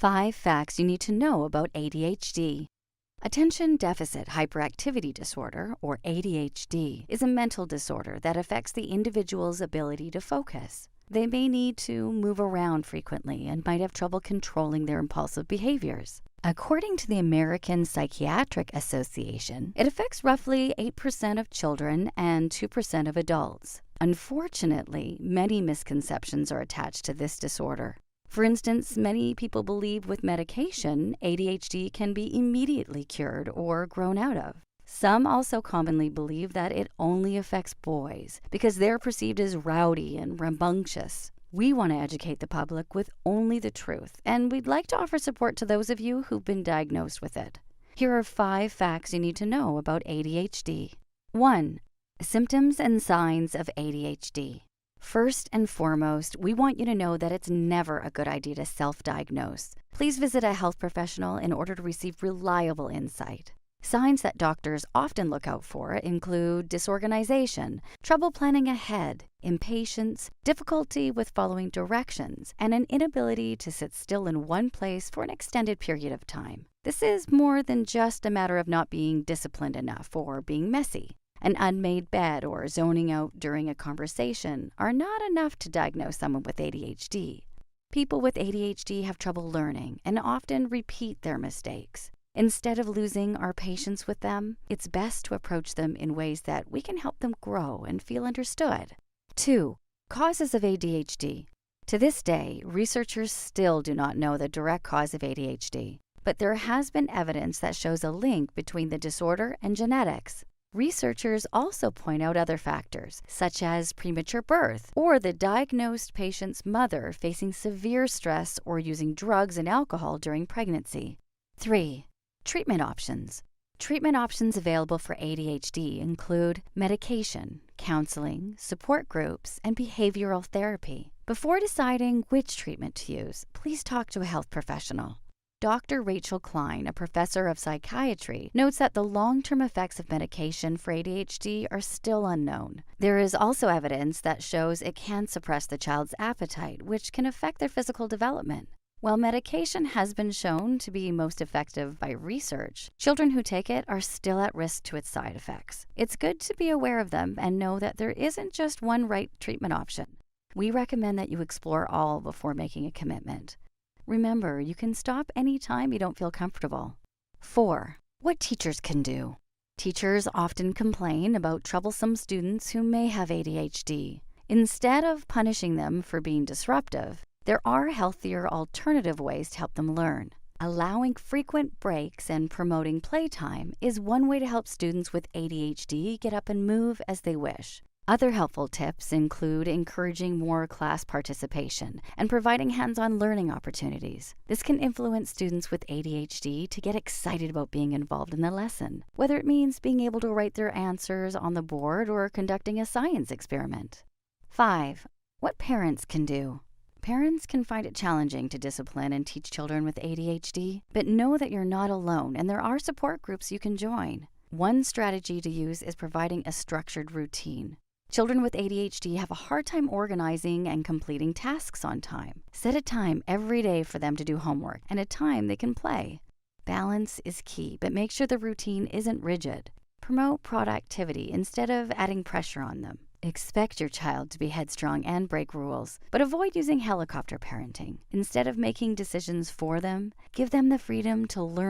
5 facts you need to know about ADHD. Attention Deficit Hyperactivity Disorder, or ADHD, is a mental disorder that affects the individual's ability to focus. They may need to move around frequently and might have trouble controlling their impulsive behaviors. According to the American Psychiatric Association, it affects roughly 8% of children and 2% of adults. Unfortunately, many misconceptions are attached to this disorder. For instance, many people believe with medication, ADHD can be immediately cured or grown out of. Some also commonly believe that it only affects boys because they're perceived as rowdy and rambunctious. We want to educate the public with only the truth, and we'd like to offer support to those of you who've been diagnosed with it. Here are 5 facts you need to know about ADHD. 1. Symptoms and signs of ADHD. First and foremost, we want you to know that it's never a good idea to self-diagnose. Please visit a health professional in order to receive reliable insight. Signs that doctors often look out for include disorganization, trouble planning ahead, impatience, difficulty with following directions, and an inability to sit still in one place for an extended period of time. This is more than just a matter of not being disciplined enough or being messy. An unmade bed or zoning out during a conversation are not enough to diagnose someone with ADHD. People with ADHD have trouble learning and often repeat their mistakes. Instead of losing our patience with them, it's best to approach them in ways that we can help them grow and feel understood. 2. Causes of ADHD. To this day, researchers still do not know the direct cause of ADHD, but there has been evidence that shows a link between the disorder and genetics. Researchers also point out other factors, such as premature birth or the diagnosed patient's mother facing severe stress or using drugs and alcohol during pregnancy. 3. Treatment options. Treatment options available for ADHD include medication, counseling, support groups, and behavioral therapy. Before deciding which treatment to use, please talk to a health professional. Dr. Rachel Klein, a professor of psychiatry, notes that the long-term effects of medication for ADHD are still unknown. There is also evidence that shows it can suppress the child's appetite, which can affect their physical development. While medication has been shown to be most effective by research, children who take it are still at risk to its side effects. It's good to be aware of them and know that there isn't just one right treatment option. We recommend that you explore all before making a commitment. Remember, you can stop anytime you don't feel comfortable. 4. What teachers can do. Teachers often complain about troublesome students who may have ADHD. Instead of punishing them for being disruptive, there are healthier alternative ways to help them learn. Allowing frequent breaks and promoting playtime is one way to help students with ADHD get up and move as they wish. Other helpful tips include encouraging more class participation and providing hands-on learning opportunities. This can influence students with ADHD to get excited about being involved in the lesson, whether it means being able to write their answers on the board or conducting a science experiment. 5. What parents can do. Parents can find it challenging to discipline and teach children with ADHD, but know that you're not alone and there are support groups you can join. One strategy to use is providing a structured routine. Children with ADHD have a hard time organizing and completing tasks on time. Set a time every day for them to do homework and a time they can play. Balance is key, but make sure the routine isn't rigid. Promote productivity instead of adding pressure on them. Expect your child to be headstrong and break rules, but avoid using helicopter parenting. Instead of making decisions for them, give them the freedom to learn